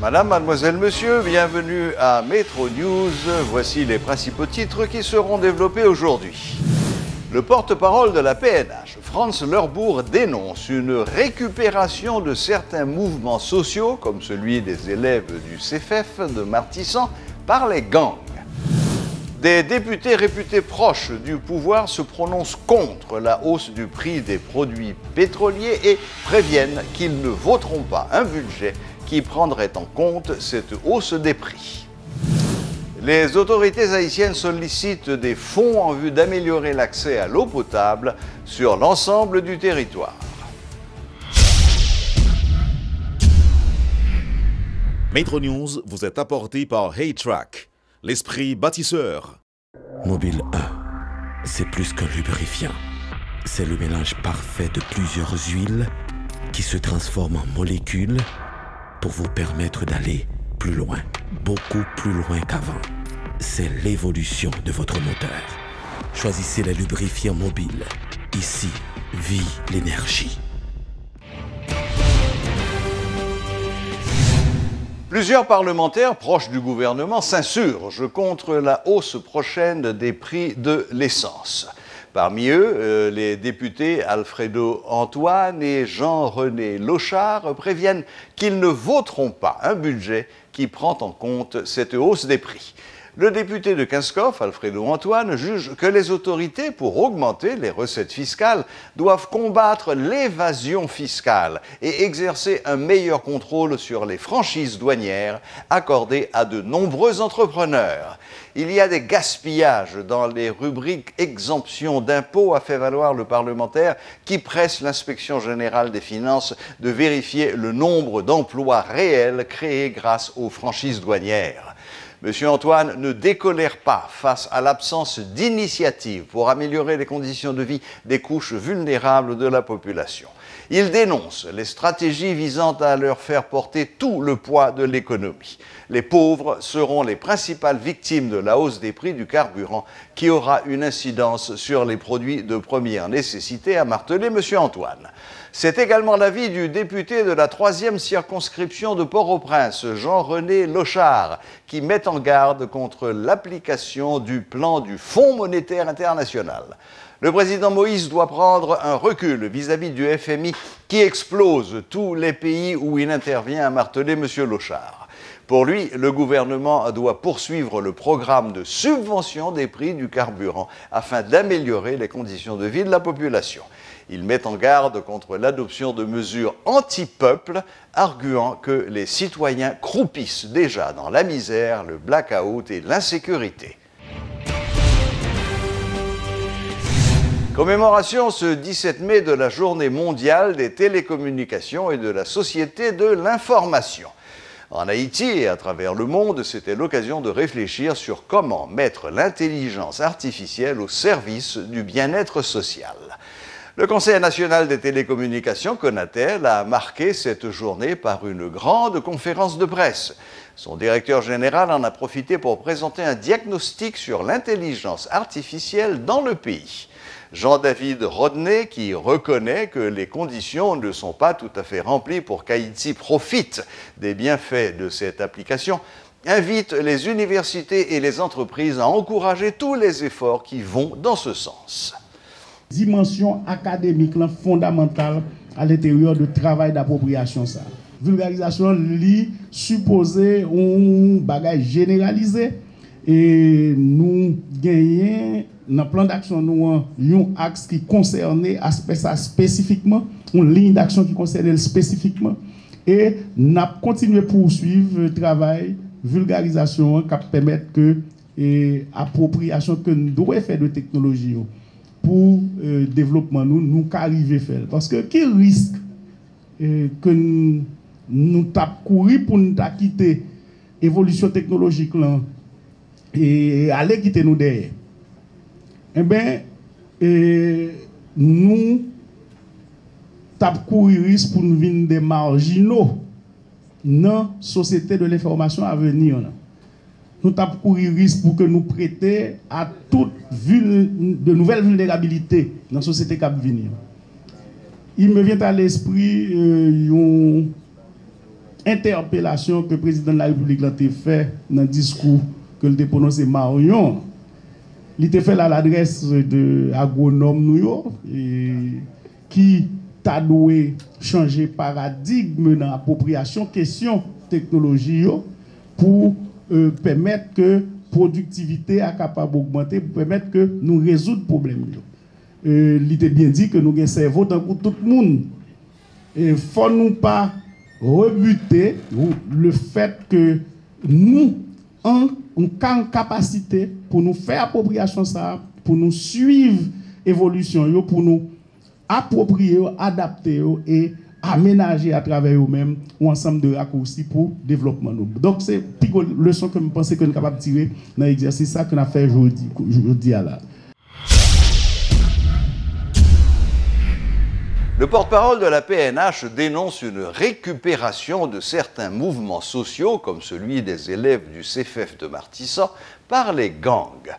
Madame, mademoiselle, monsieur, bienvenue à Métro News. Voici les principaux titres qui seront développés aujourd'hui. Le porte-parole de la PNH, Franz Lerbourg, dénonce une récupération de certains mouvements sociaux, comme celui des élèves du CFF de Martissan, par les gangs. Des députés réputés proches du pouvoir se prononcent contre la hausse du prix des produits pétroliers et préviennent qu'ils ne voteront pas un budget qui prendrait en compte cette hausse des prix. Les autorités haïtiennes sollicitent des fonds en vue d'améliorer l'accès à l'eau potable sur l'ensemble du territoire. Métro News vous est apporté par Haytrack, l'esprit bâtisseur. Mobile 1, c'est plus qu'un lubrifiant. C'est le mélange parfait de plusieurs huiles qui se transforment en molécules pour vous permettre d'aller plus loin, beaucoup plus loin qu'avant. C'est l'évolution de votre moteur. Choisissez les lubrifiants mobiles. Ici vit l'énergie. Plusieurs parlementaires proches du gouvernement s'insurgent contre la hausse prochaine des prix de l'essence. Parmi eux, les députés Alfredo Antoine et Jean-René Lochard préviennent qu'ils ne voteront pas un budget qui prend en compte cette hausse des prix. Le député de Kinskov, Alfredo Antoine, juge que les autorités, pour augmenter les recettes fiscales, doivent combattre l'évasion fiscale et exercer un meilleur contrôle sur les franchises douanières accordées à de nombreux entrepreneurs. Il y a des gaspillages dans les rubriques exemption d'impôts, a fait valoir le parlementaire qui presse l'inspection générale des finances de vérifier le nombre d'emplois réels créés grâce aux franchises douanières. M. Antoine ne décolère pas face à l'absence d'initiative pour améliorer les conditions de vie des couches vulnérables de la population. Il dénonce les stratégies visant à leur faire porter tout le poids de l'économie. Les pauvres seront les principales victimes de la hausse des prix du carburant qui aura une incidence sur les produits de première nécessité, a martelé M. Antoine. C'est également l'avis du député de la 3e circonscription de Port-au-Prince, Jean-René Lochard, qui met en garde contre l'application du plan du Fonds monétaire international. Le président Moïse doit prendre un recul vis-à-vis du FMI qui explose tous les pays où il intervient, a martelé M. Lochard. Pour lui, le gouvernement doit poursuivre le programme de subvention des prix du carburant afin d'améliorer les conditions de vie de la population. Il met en garde contre l'adoption de mesures anti-peuple, arguant que les citoyens croupissent déjà dans la misère, le blackout et l'insécurité. Commémoration ce 17 mai de la Journée mondiale des télécommunications et de la société de l'information. En Haïti et à travers le monde, c'était l'occasion de réfléchir sur comment mettre l'intelligence artificielle au service du bien-être social. Le Conseil national des télécommunications, CONATEL, a marqué cette journée par une grande conférence de presse. Son directeur général en a profité pour présenter un diagnostic sur l'intelligence artificielle dans le pays. Jean-David Rodney, qui reconnaît que les conditions ne sont pas tout à fait remplies pour qu'Haïti profite des bienfaits de cette application, invite les universités et les entreprises à encourager tous les efforts qui vont dans ce sens. Dimension académique fondamentale à l'intérieur du travail d'appropriation. Ça. Vulgarisation li supposé un bagage généralisé et nous gagnons dans le plan d'action nous un axe qui concerne aspect ça spécifiquement, une ligne d'action qui concerne spécifiquement et nous continuer poursuivre le travail vulgarisation qui permet que appropriation que nous devons faire de technologie pour développement nous arriver faire parce que qui risque que nous tap courir pour nous quitter évolution technologique là et aller quitter nous derrière. Eh bien, nous tap courir risque pour nous venir des marginaux dans la société de l'information à venir. Nous tap courir risque pour que nous prêter à toute de nouvelles vulnérabilités dans la société qui va venir. Il me vient à l'esprit interpellation que le président de la République a fait dans le discours que le prononcé Marion, il a fait à l'adresse de l'agronome qui a dû changer paradigme dans l'appropriation question technologie pour permettre que la productivité soit capable d'augmenter, pour permettre que nous résoudre le problème. Il était bien dit que nous avons un cerveau dans tout le monde. Il ne faut nous pas rebuter le fait que nous avons une capacité pour nous faire appropriation ça, pour nous suivre l'évolution, pour nous approprier, adapter et aménager à travers eux-mêmes un ensemble de raccourcis pour le développement. Donc c'est une leçon que je pense que nous sommes capables de tirer dans l'exercice ça qu'on a fait aujourd'hui à là. Le porte-parole de la PNH dénonce une récupération de certains mouvements sociaux, comme celui des élèves du CFF de Martissa, par les gangs.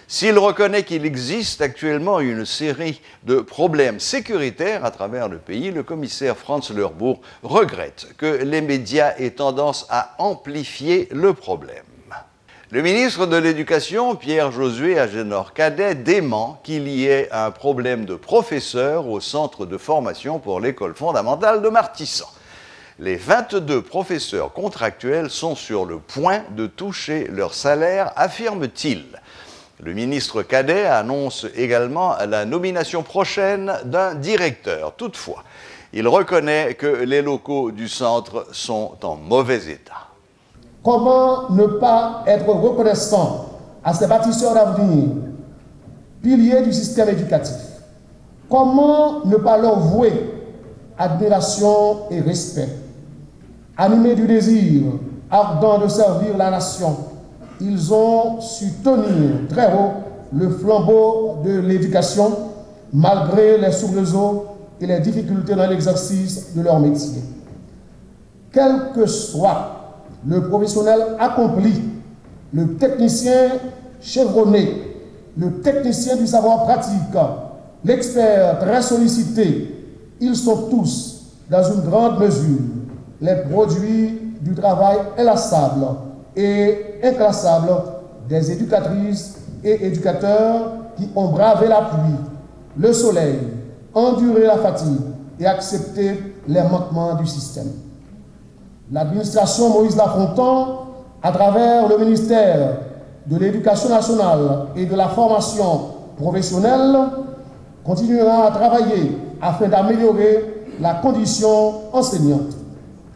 S'il reconnaît qu'il existe actuellement une série de problèmes sécuritaires à travers le pays, le commissaire Franz Lerbourg regrette que les médias aient tendance à amplifier le problème. Le ministre de l'Éducation, Pierre-Josué Agénor-Cadet, dément qu'il y ait un problème de professeurs au centre de formation pour l'école fondamentale de Martissa. Les 22 professeurs contractuels sont sur le point de toucher leur salaire, affirme-t-il. Le ministre Cadet annonce également la nomination prochaine d'un directeur. Toutefois, il reconnaît que les locaux du centre sont en mauvais état. Comment ne pas être reconnaissant à ces bâtisseurs d'avenir, piliers du système éducatif? Comment ne pas leur vouer admiration et respect? Animés du désir ardent de servir la nation, ils ont su tenir très haut le flambeau de l'éducation, malgré les soubresauts et les difficultés dans l'exercice de leur métier. Quel que soit le professionnel accompli, le technicien chevronné, le technicien du savoir pratique, l'expert très sollicité, ils sont tous, dans une grande mesure, les produits du travail inlassable et inclassable des éducatrices et éducateurs qui ont bravé la pluie, le soleil, enduré la fatigue et accepté les manquements du système. L'administration Moïse Lafontan, à travers le ministère de l'Éducation nationale et de la formation professionnelle, continuera à travailler afin d'améliorer la condition enseignante.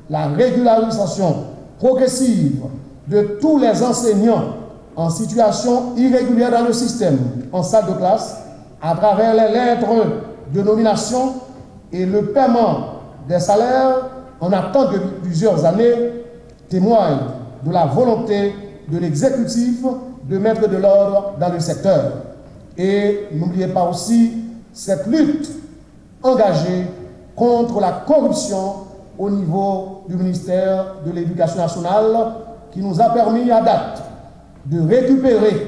La régularisation progressive de tous les enseignants en situation irrégulière dans le système, en salle de classe, à travers les lettres de nomination et le paiement des salaires en attente depuis plusieurs années, témoigne de la volonté de l'exécutif de mettre de l'ordre dans le secteur. Et n'oubliez pas aussi cette lutte engagée contre la corruption au niveau du ministère de l'Éducation nationale qui nous a permis à date de récupérer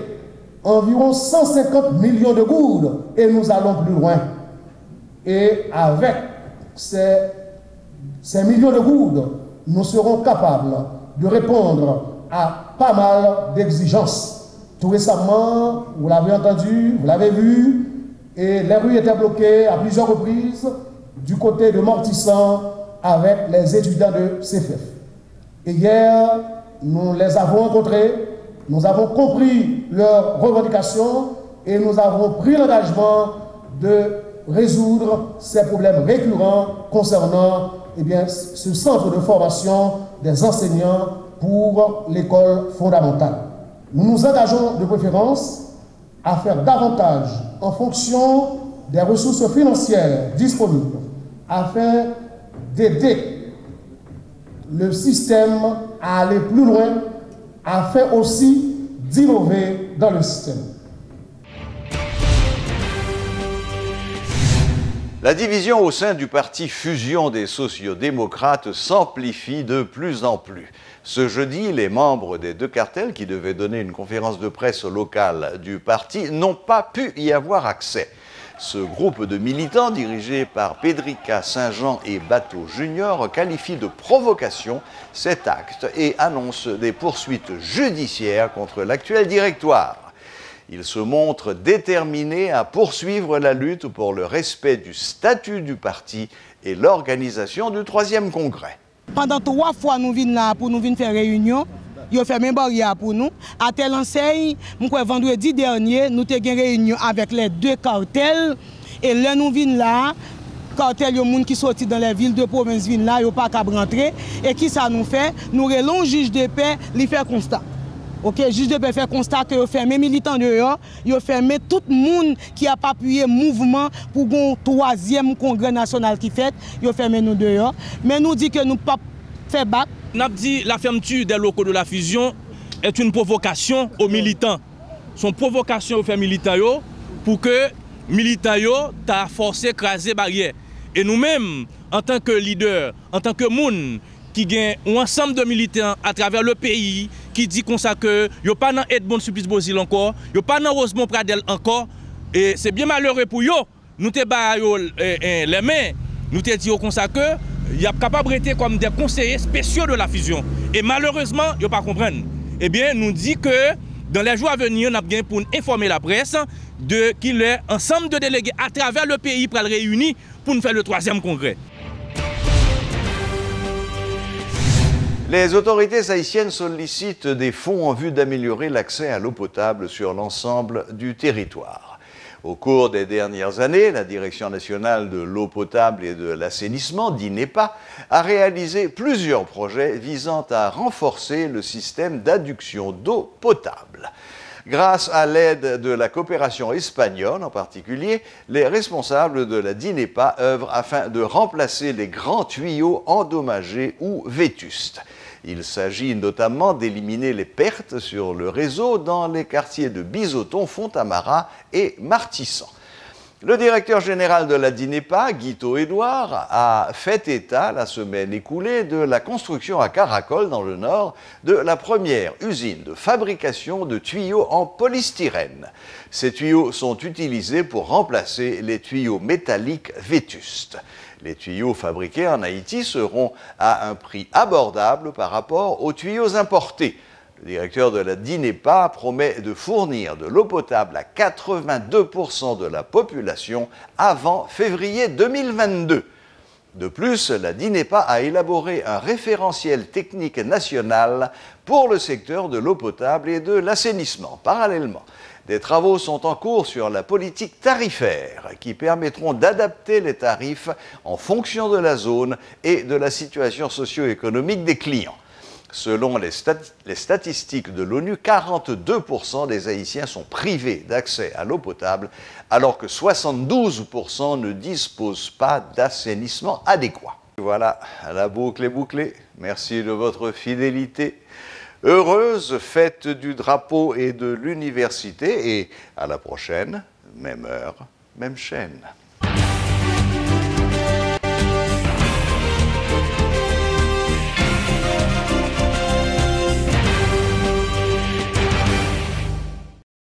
environ 150 millions de gourdes et nous allons plus loin. Et avec ces millions de gourdes, nous serons capables de répondre à pas mal d'exigences. Tout récemment, vous l'avez entendu, vous l'avez vu, et les rues étaient bloquées à plusieurs reprises du côté de Mortissant avec les étudiants de CFF. Et hier, nous les avons rencontrés, nous avons compris leurs revendications et nous avons pris l'engagement de résoudre ces problèmes récurrents concernant ce centre de formation des enseignants pour l'école fondamentale. Nous nous engageons de préférence à faire davantage en fonction des ressources financières disponibles afin d'aider le système à aller plus loin, afin aussi d'innover dans le système. La division au sein du parti Fusion des sociodémocrates s'amplifie de plus en plus. Ce jeudi, les membres des deux cartels qui devaient donner une conférence de presse locale du parti n'ont pas pu y avoir accès. Ce groupe de militants, dirigé par Pedrica Saint-Jean et Bateau Junior, qualifie de provocation cet acte et annonce des poursuites judiciaires contre l'actuel directoire. Il se montre déterminé à poursuivre la lutte pour le respect du statut du parti et l'organisation du 3e congrès. Pendant 3 fois, nous venons là pour nous venir faire réunion. Ils ont fait même barrière pour nous. À telle enseigne, vendredi dernier, nous avons une réunion avec les 2 cartels. Et là, nous venons là, cartel, il y a des gens qui sortent dans les villes de province, viennent là, ils n'ont pas qu'à rentrer. Et qui ça nous fait? Nous relons le juge de paix, il fait constat. Ok, le juge de paix fait constat que fermé militants dehors, il fermé tout le monde qui a appuyé le mouvement pour un 3e congrès national qui fait, il fermé nous dehors. Mais nous dit que nous ne pouvons pas faire bac. Nous avons dit que la fermeture des locaux de la fusion est une provocation aux militants. Son provocation aux militants pour que les militants t'a forcé à craser barrière. Et nous-mêmes, en tant que leaders, en tant que monde qui gagne un ensemble de militants à travers le pays, qui dit comme ça que il n'y a pas dans Edmond Supplice Bozil encore, il n'y a pas dans Rosemont Pradel encore. Et c'est bien malheureux pour eux. Nous te baillons les mains, nous te disons comme ça que il y a capable d'être comme des conseillers spéciaux de la fusion. Et malheureusement, ils ne pas comprendre. Eh bien, nous dit que dans les jours à venir, nous avons bien pour informer la presse de qu'il y a un ensemble de délégués à travers le pays pour le réunir pour nous faire le 3e congrès. Les autorités haïtiennes sollicitent des fonds en vue d'améliorer l'accès à l'eau potable sur l'ensemble du territoire. Au cours des dernières années, la Direction nationale de l'eau potable et de l'assainissement, DINEPA, a réalisé plusieurs projets visant à renforcer le système d'adduction d'eau potable. Grâce à l'aide de la coopération espagnole en particulier, les responsables de la DINEPA œuvrent afin de remplacer les grands tuyaux endommagés ou vétustes. Il s'agit notamment d'éliminer les pertes sur le réseau dans les quartiers de Bizoton, Fontamara et Martissan. Le directeur général de la DINEPA, Guito Edouard, a fait état la semaine écoulée de la construction à Caracol, dans le Nord, de la première usine de fabrication de tuyaux en polystyrène. Ces tuyaux sont utilisés pour remplacer les tuyaux métalliques vétustes. Les tuyaux fabriqués en Haïti seront à un prix abordable par rapport aux tuyaux importés. Le directeur de la DINEPA promet de fournir de l'eau potable à 82% de la population avant février 2022. De plus, la DINEPA a élaboré un référentiel technique national pour le secteur de l'eau potable et de l'assainissement. Parallèlement, des travaux sont en cours sur la politique tarifaire qui permettront d'adapter les tarifs en fonction de la zone et de la situation socio-économique des clients. Selon les statistiques de l'ONU, 42% des Haïtiens sont privés d'accès à l'eau potable, alors que 72% ne disposent pas d'assainissement adéquat. Voilà, la boucle est bouclée. Merci de votre fidélité. Heureuse fête du drapeau et de l'université et à la prochaine, même heure, même chaîne.